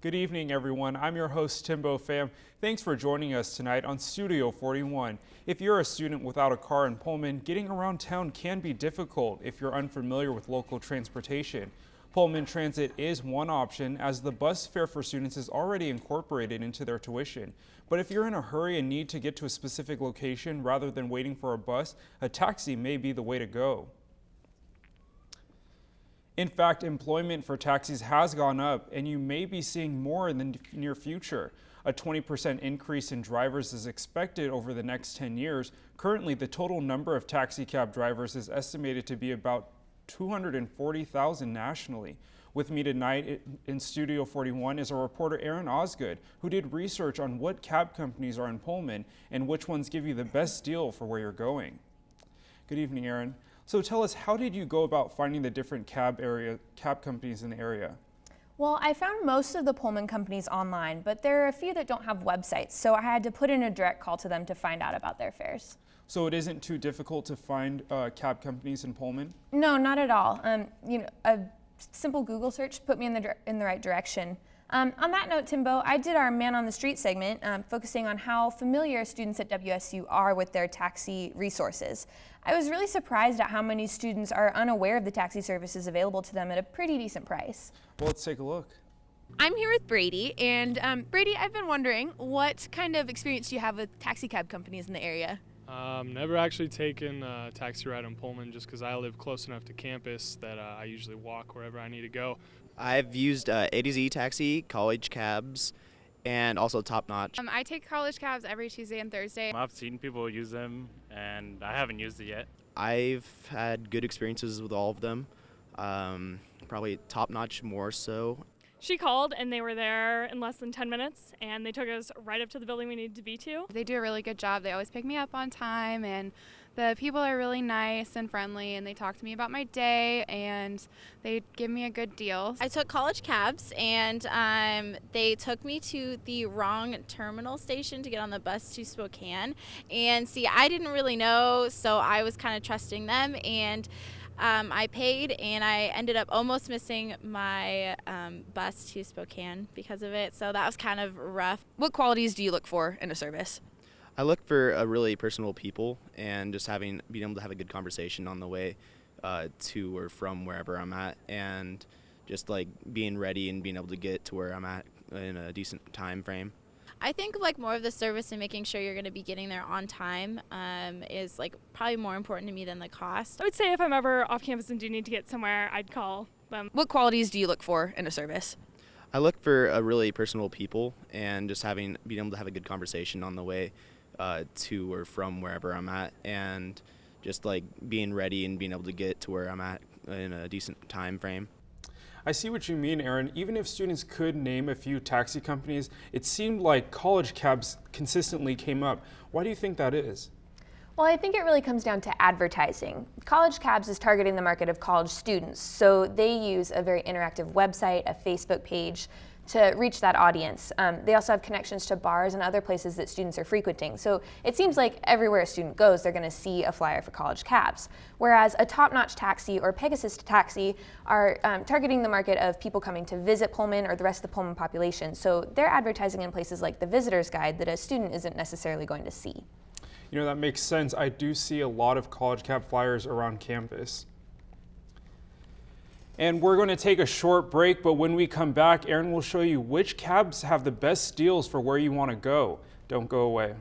Good evening, everyone. I'm your host, Timbo fam. Thanks for joining us tonight on Studio 41. If you're a student without a car in Pullman, getting around town can be difficult if you're unfamiliar with local transportation. Pullman Transit is one option, as the bus fare for students is already incorporated into their tuition. But if you're in a hurry and need to get to a specific location rather than waiting for a bus, a taxi may be the way to go. In fact, employment for taxis has gone up, and you may be seeing more in the near future. A 20% increase in drivers is expected over the next 10 years. Currently, the total number of taxi cab drivers is estimated to be about 240,000 nationally. With me tonight in Studio 41 is our reporter Erin Osgood, who did research on what cab companies are in Pullman and which ones give you the best deal for where you're going. Good evening, Erin. So tell us, how did you go about finding the different cab companies in the area? Well, I found most of the Pullman companies online, but there are a few that don't have websites, so I had to put in a direct call to them to find out about their fares. So it isn't too difficult to find cab companies in Pullman? No, not at all. A simple Google search put me in the right direction. On that note, Timbo, I did our Man on the Street segment, focusing on how familiar students at WSU are with their taxi resources. I was really surprised at how many students are unaware of the taxi services available to them at a pretty decent price. Well, let's take a look. I'm here with Brady, and Brady, I've been wondering, what kind of experience do you have with taxi cab companies in the area? Never actually taken a taxi ride in Pullman just because I live close enough to campus that I usually walk wherever I need to go. I've used A to Z Taxi, college cabs, and also Top Notch. I take college cabs every Tuesday and Thursday. I've seen people use them, and I haven't used it yet. I've had good experiences with all of them, probably Top Notch more so. She called and they were there in less than 10 minutes and they took us right up to the building we needed to be to. They do a really good job. They always pick me up on time, and the people are really nice and friendly, and they talk to me about my day, and they give me a good deal. I took college cabs, and they took me to the wrong terminal station to get on the bus to Spokane. And see, I didn't really know, so I was kind of trusting them, and I paid, and I ended up almost missing my bus to Spokane because of it, so that was kind of rough. What qualities do you look for in a service? I look for a really personable people and just being able to have a good conversation on the way to or from wherever I'm at, and just like being ready and being able to get to where I'm at in a decent time frame. I think like more of the service and making sure you're going to be getting there on time is like probably more important to me than the cost. I would say if I'm ever off campus and do need to get somewhere, I'd call them. What qualities do you look for in a service? I look for a really personable people and just being able to have a good conversation on the way to or from wherever I'm at, and just like being ready and being able to get to where I'm at in a decent time frame. I see what you mean, Erin. Even if students could name a few taxi companies, it seemed like college cabs consistently came up. Why do you think that is? Well, I think it really comes down to advertising. College Cabs is targeting the market of college students, so they use a very interactive website, a Facebook page, to reach that audience. They also have connections to bars and other places that students are frequenting. So it seems like everywhere a student goes, they're gonna see a flyer for college cabs. Whereas a Top Notch Taxi or Pegasus Taxi are targeting the market of people coming to visit Pullman or the rest of the Pullman population. So they're advertising in places like the visitor's guide that a student isn't necessarily going to see. You know, that makes sense. I do see a lot of college cab flyers around campus. And we're going to take a short break, but when we come back, Erin will show you which cabs have the best deals for where you want to go. Don't go away.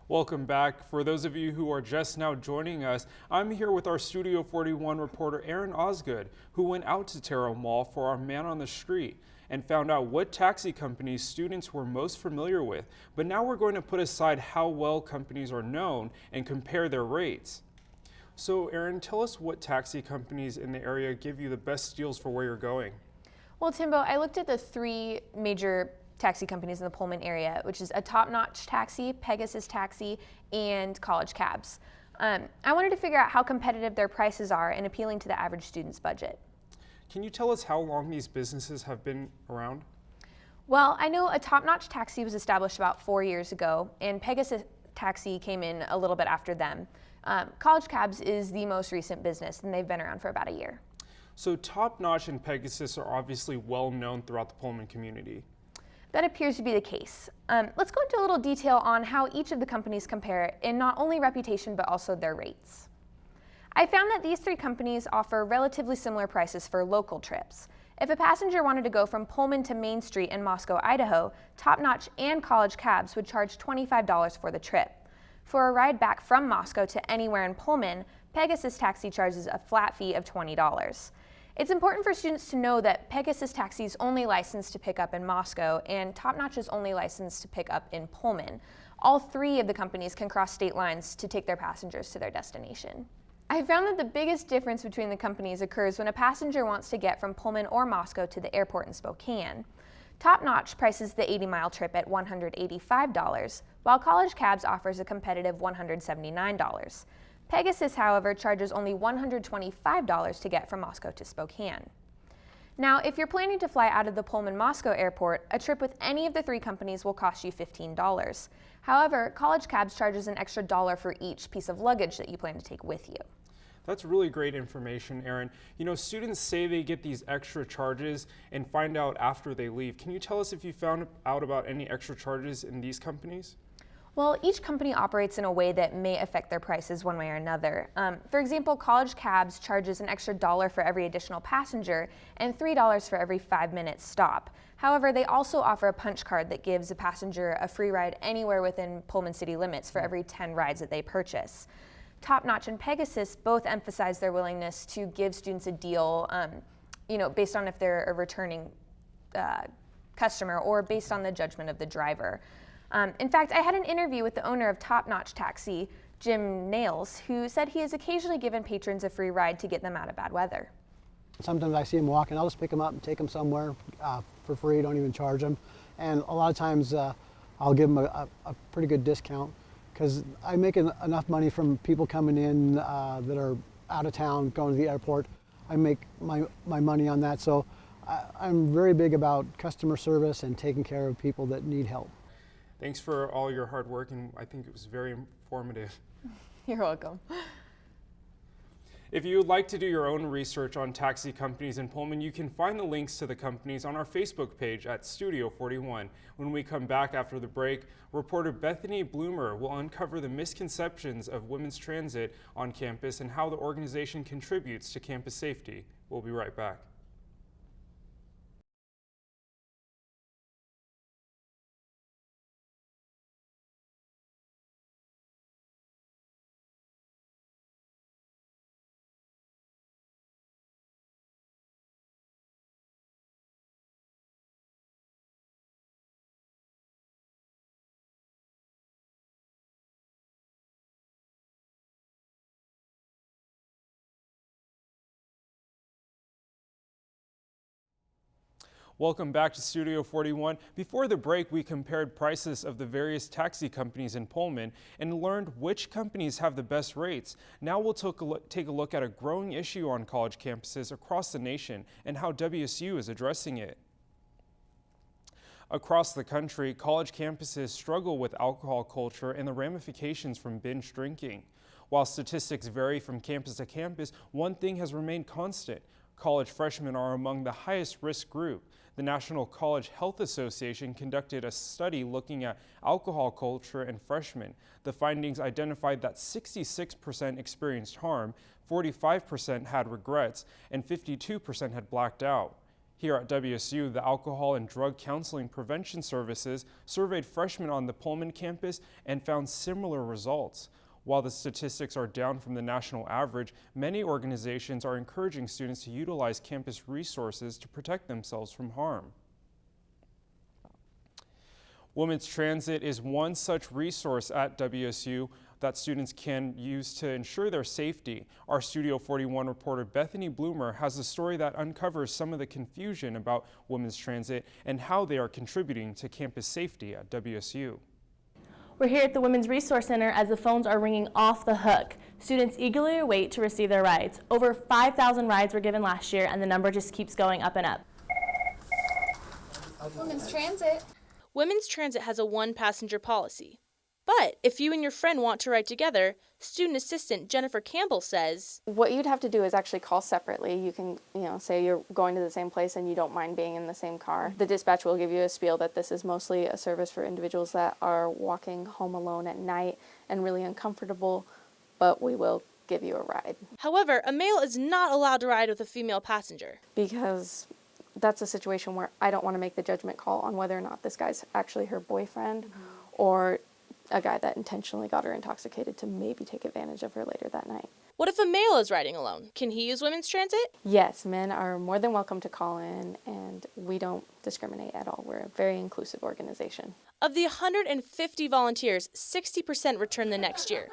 Welcome back. For those of you who are just now joining us, I'm here with our Studio 41 reporter Erin Osgood, who went out to Terrell Mall for our Man on the Street and found out what taxi companies students were most familiar with. But now we're going to put aside how well companies are known and compare their rates. So Erin, tell us what taxi companies in the area give you the best deals for where you're going. Well, Timbo, I looked at the 3 major taxi companies in the Pullman area, which is a Top Notch Taxi, Pegasus Taxi, and College Cabs. I wanted to figure out how competitive their prices are and appealing to the average student's budget. Can you tell us how long these businesses have been around? Well, I know a Top Notch Taxi was established about 4 years ago, and Pegasus Taxi came in a little bit after them. College Cabs is the most recent business, and they've been around for about a year. So Top Notch and Pegasus are obviously well known throughout the Pullman community. That appears to be the case. Let's go into a little detail on how each of the companies compare in not only reputation, but also their rates. I found that these 3 companies offer relatively similar prices for local trips. If a passenger wanted to go from Pullman to Main Street in Moscow, Idaho, Top Notch and College Cabs would charge $25 for the trip. For a ride back from Moscow to anywhere in Pullman, Pegasus Taxi charges a flat fee of $20. It's important for students to know that Pegasus Taxi is only licensed to pick up in Moscow and Top Notch is only licensed to pick up in Pullman. All 3 of the companies can cross state lines to take their passengers to their destination. I found that the biggest difference between the companies occurs when a passenger wants to get from Pullman or Moscow to the airport in Spokane. Top Notch prices the 80-mile trip at $185, while College Cabs offers a competitive $179. Pegasus, however, charges only $125 to get from Moscow to Spokane. Now, if you're planning to fly out of the Pullman Moscow airport, a trip with any of the 3 companies will cost you $15. However, College Cabs charges an extra $1 for each piece of luggage that you plan to take with you. That's really great information, Erin. You know, students say they get these extra charges and find out after they leave. Can you tell us if you found out about any extra charges in these companies? Well, each company operates in a way that may affect their prices one way or another. For example, College Cabs charges an extra $1 for every additional passenger and $3 for every 5-minute stop. However, they also offer a punch card that gives a passenger a free ride anywhere within Pullman city limits for every 10 rides that they purchase. Top Notch and Pegasus both emphasize their willingness to give students a deal, based on if they're a returning customer or based on the judgment of the driver. In fact, I had an interview with the owner of Top Notch Taxi, Jim Nails, who said he has occasionally given patrons a free ride to get them out of bad weather. Sometimes I see them walking, I'll just pick them up and take them somewhere for free, don't even charge them. And a lot of times I'll give them a pretty good discount because I make enough money from people coming in that are out of town, going to the airport. I make my money on that, so I'm very big about customer service and taking care of people that need help. Thanks for all your hard work, and I think it was very informative. You're welcome. If you would like to do your own research on taxi companies in Pullman, you can find the links to the companies on our Facebook page at Studio 41. When we come back after the break, reporter Bethany Bloomer will uncover the misconceptions of women's transit on campus and how the organization contributes to campus safety. We'll be right back. Welcome back to Studio 41. Before the break, we compared prices of the various taxi companies in Pullman and learned which companies have the best rates. Now we'll take a look at a growing issue on college campuses across the nation and how WSU is addressing it. Across the country, college campuses struggle with alcohol culture and the ramifications from binge drinking. While statistics vary from campus to campus, one thing has remained constant. College freshmen are among the highest risk group. The National College Health Association conducted a study looking at alcohol culture in freshmen. The findings identified that 66% experienced harm, 45% had regrets, and 52% had blacked out. Here at WSU, the Alcohol and Drug Counseling Prevention Services surveyed freshmen on the Pullman campus and found similar results. While the statistics are down from the national average, many organizations are encouraging students to utilize campus resources to protect themselves from harm. Women's transit is one such resource at WSU. that students can use to ensure their safety. Our Studio 41 reporter Bethany Bloomer has a story that uncovers some of the confusion about women's transit and how they are contributing to campus safety at WSU. We're here at the Women's Resource Center as the phones are ringing off the hook. Students eagerly await to receive their rides. Over 5,000 rides were given last year, and the number just keeps going up and up. Women's Transit. Women's Transit has a one-passenger policy. But if you and your friend want to ride together, student assistant Jennifer Campbell says, what you'd have to do is actually call separately. You can, say you're going to the same place and you don't mind being in the same car. The dispatch will give you a spiel that this is mostly a service for individuals that are walking home alone at night and really uncomfortable, but we will give you a ride. However, a male is not allowed to ride with a female passenger. Because that's a situation where I don't want to make the judgment call on whether or not this guy's actually her boyfriend or a guy that intentionally got her intoxicated to maybe take advantage of her later that night. What if a male is riding alone? Can he use women's transit? Yes, men are more than welcome to call in, and we don't discriminate at all. We're a very inclusive organization. Of the 150 volunteers, 60% return the next year.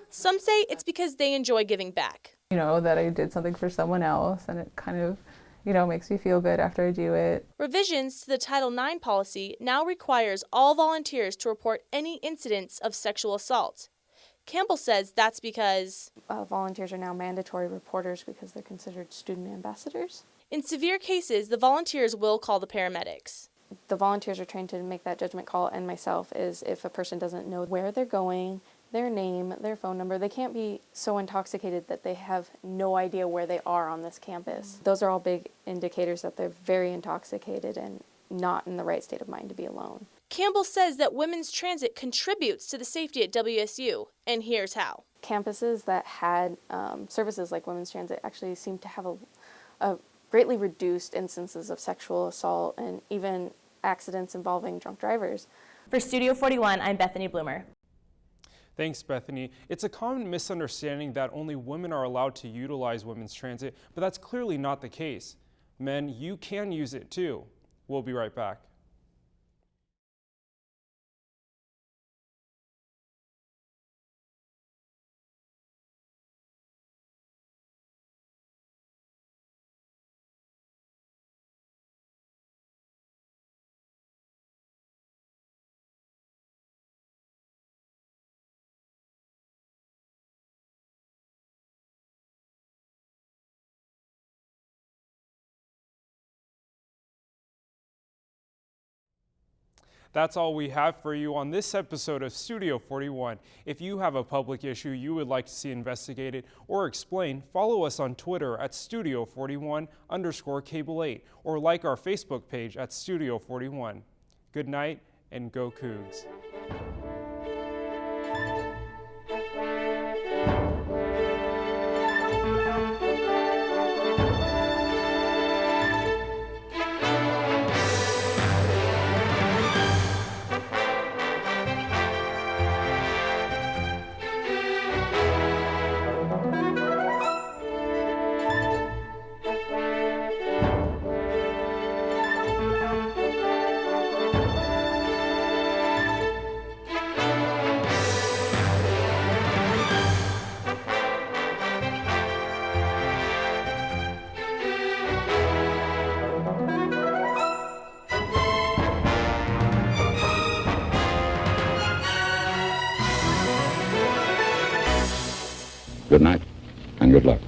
Some say it's because they enjoy giving back. That I did something for someone else, and it kind of makes me feel good after I do it. Revisions to the Title IX policy now requires all volunteers to report any incidents of sexual assault. Campbell says that's because volunteers are now mandatory reporters because they're considered student ambassadors. In severe cases, the volunteers will call the paramedics. The volunteers are trained to make that judgment call, and myself, is if a person doesn't know where they're going, their name, their phone number. They can't be so intoxicated that they have no idea where they are on this campus. Those are all big indicators that they're very intoxicated and not in the right state of mind to be alone. Campbell says that women's transit contributes to the safety at WSU, and here's how. Campuses that had services like women's transit actually seem to have a greatly reduced instances of sexual assault and even accidents involving drunk drivers. For Studio 41, I'm Bethany Bloomer. Thanks, Bethany. It's a common misunderstanding that only women are allowed to utilize women's transit, but that's clearly not the case. Men, you can use it too. We'll be right back. That's all we have for you on this episode of Studio 41. If you have a public issue you would like to see investigated or explained, follow us on Twitter at Studio41_Cable8 or like our Facebook page at Studio 41. Good night and go Cougs. Good night and good luck.